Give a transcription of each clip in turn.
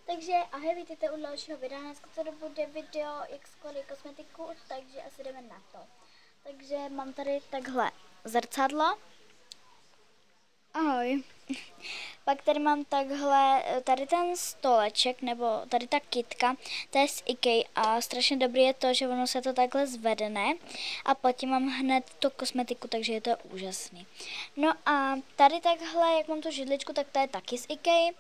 Takže ahoj, vítejte u dalšího videa. Dneska to bude video, jak skladit kosmetiku, takže asi jdeme na to. Takže mám tady takhle zrcadlo. Ahoj. Pak tady mám takhle, tady ten stoleček, nebo tady ta kytka, to je z IKEA a strašně dobrý je to, že ono se to takhle zvedne a potom mám hned tu kosmetiku, takže je to úžasný. No a tady takhle, jak mám tu židličku, tak to je taky z IKEA.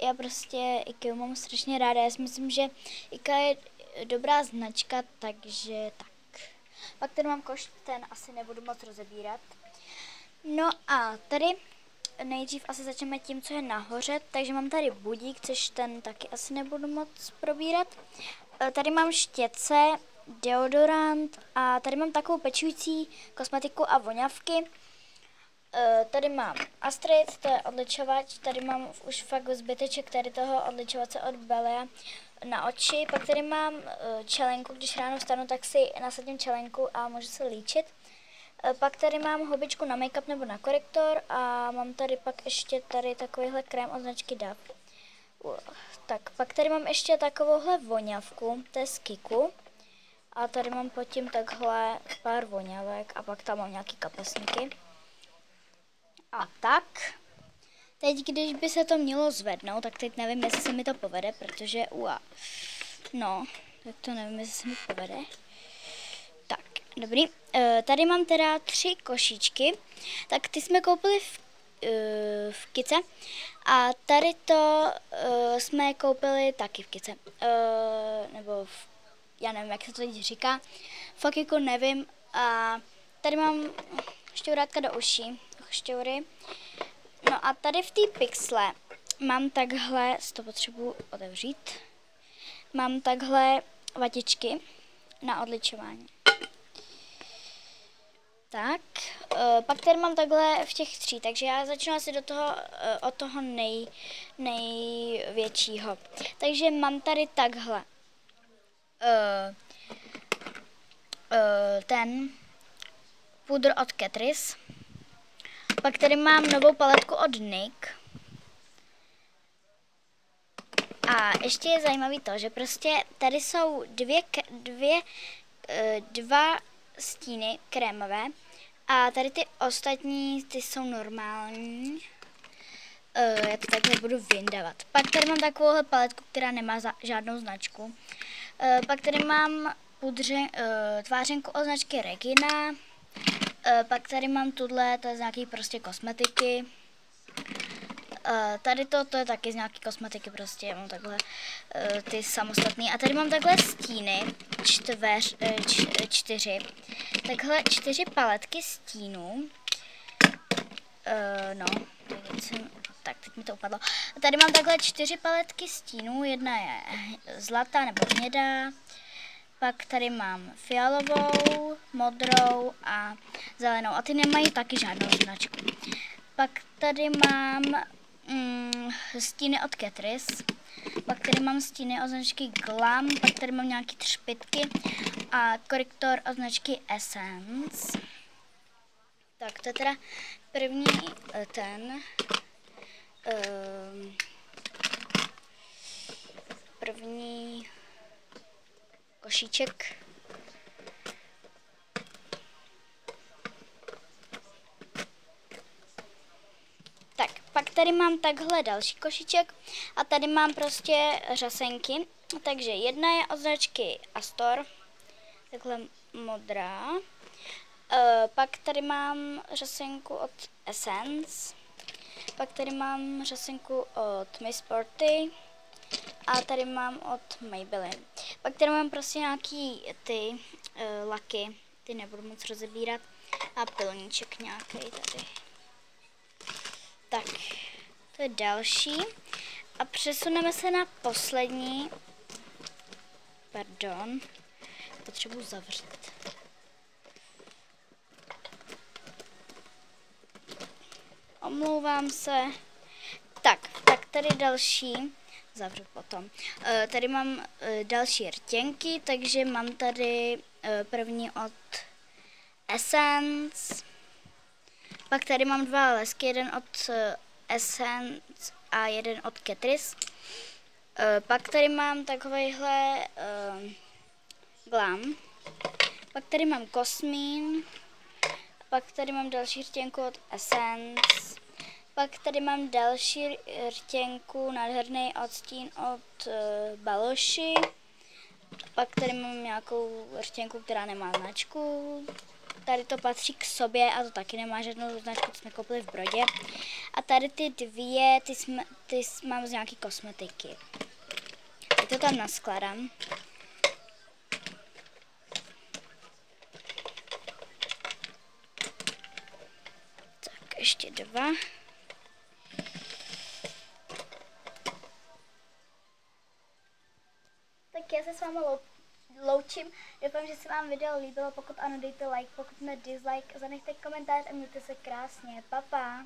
Já prostě IKEA mám strašně ráda, já si myslím, že IKEA je dobrá značka, takže tak. Pak tady mám koš, ten asi nebudu moc rozebírat. No a tady nejdřív asi začneme tím, co je nahoře, takže mám tady budík, což ten taky asi nebudu moc probírat. Tady mám štětce, deodorant a tady mám takovou pečující kosmetiku a voňavky. Tady mám Astrid, to je odličovač, tady mám už fakt zbyteček tady toho odličovace od Belea na oči. Pak tady mám čelenku, když ráno vstanu, tak si nasadím čelenku a můžu se líčit. Pak tady mám houbičku na make-up nebo na korektor a mám tady pak ještě tady takovýhle krém od značky DAV. Tak, pak tady mám ještě takovouhle voňavku, to je z Kiku. A tady mám pod tím takhle pár voňavek a pak tam mám nějaký kapesníky. A tak, teď když by se to mělo zvednout, tak teď nevím, jestli se mi to povede, protože no, tak to nevím, jestli se mi povede. Tak, dobrý. Tady mám teda 3 košíčky, tak ty jsme koupili v Kice a tady to jsme koupili taky v Kice, nebo já nevím, jak se to teď říká, fakt jako nevím. A tady mám šťourátka do uší, šťoury. No a tady v té pixle mám takhle, to potřebuji otevřít, mám takhle vatičky na odličování. Tak, pak tady mám takhle v těch 3, takže já začnu asi od toho největšího. Takže mám tady takhle ten pudr od Catrice. Pak tady mám novou paletku od NYX. A ještě je zajímavý to, že prostě tady jsou dva stíny krémové a tady ty ostatní, ty jsou normální. Já to takhle budu vyndávat. Pak tady mám takovouhle paletku, která nemá žádnou značku. Pak tady mám tvářenku od značky Regina. Pak tady mám tuhle, to je z nějaký prostě kosmetiky. Tady to je taky z nějaký kosmetiky, prostě já mám takhle ty samostatný. A tady mám takhle stíny, 4. Takhle 4 paletky stínů. No, tak teď mi to upadlo. A tady mám takhle 4 paletky stínů, jedna je zlatá nebo hnědá. Pak tady mám fialovou, modrou a zelenou. A ty nemají taky žádnou značku. Pak tady mám stíny od Catrice. Pak tady mám stíny od značky Glam. Pak tady mám nějaký třpytky a korektor od značky Essence. Tak to je teda první první košíček. Tak, pak tady mám takhle další košíček a tady mám prostě řasenky. Takže jedna je od značky Astor, takhle modrá. Pak tady mám řasenku od Essence. Pak tady mám řasenku od Miss Sporty. A tady mám od Maybelline. Pak tady mám prostě nějaký ty laky, ty nebudu moc rozebírat. A pilníček nějaký tady. Tak, to je další. A přesuneme se na poslední. Pardon, potřebuji zavřít. Omlouvám se. Tak tady další. Zavřu potom. Tady mám další rtěnky, takže mám tady první od Essence. Pak tady mám 2 lesky, jeden od Essence a jeden od Catrice. Pak tady mám takovejhle glam. Pak tady mám Kosmín. Pak tady mám další rtěnku od Essence. Pak tady mám další rtěnku, nádherný odstín od Baloši. Pak tady mám nějakou rtěnku, která nemá značku. Tady to patří k sobě a to taky nemá žádnou značku, co jsme koupili v Brodě. A tady ty dvě, ty mám z nějaký kosmetiky. Teď to tam naskladám. Tak ještě dva. Tak já se s vámi loučím. Doufám, že se vám video líbilo. Pokud ano, dejte like. Pokud ne, dislike. Zanechte komentář a mějte se krásně. Pa, pa.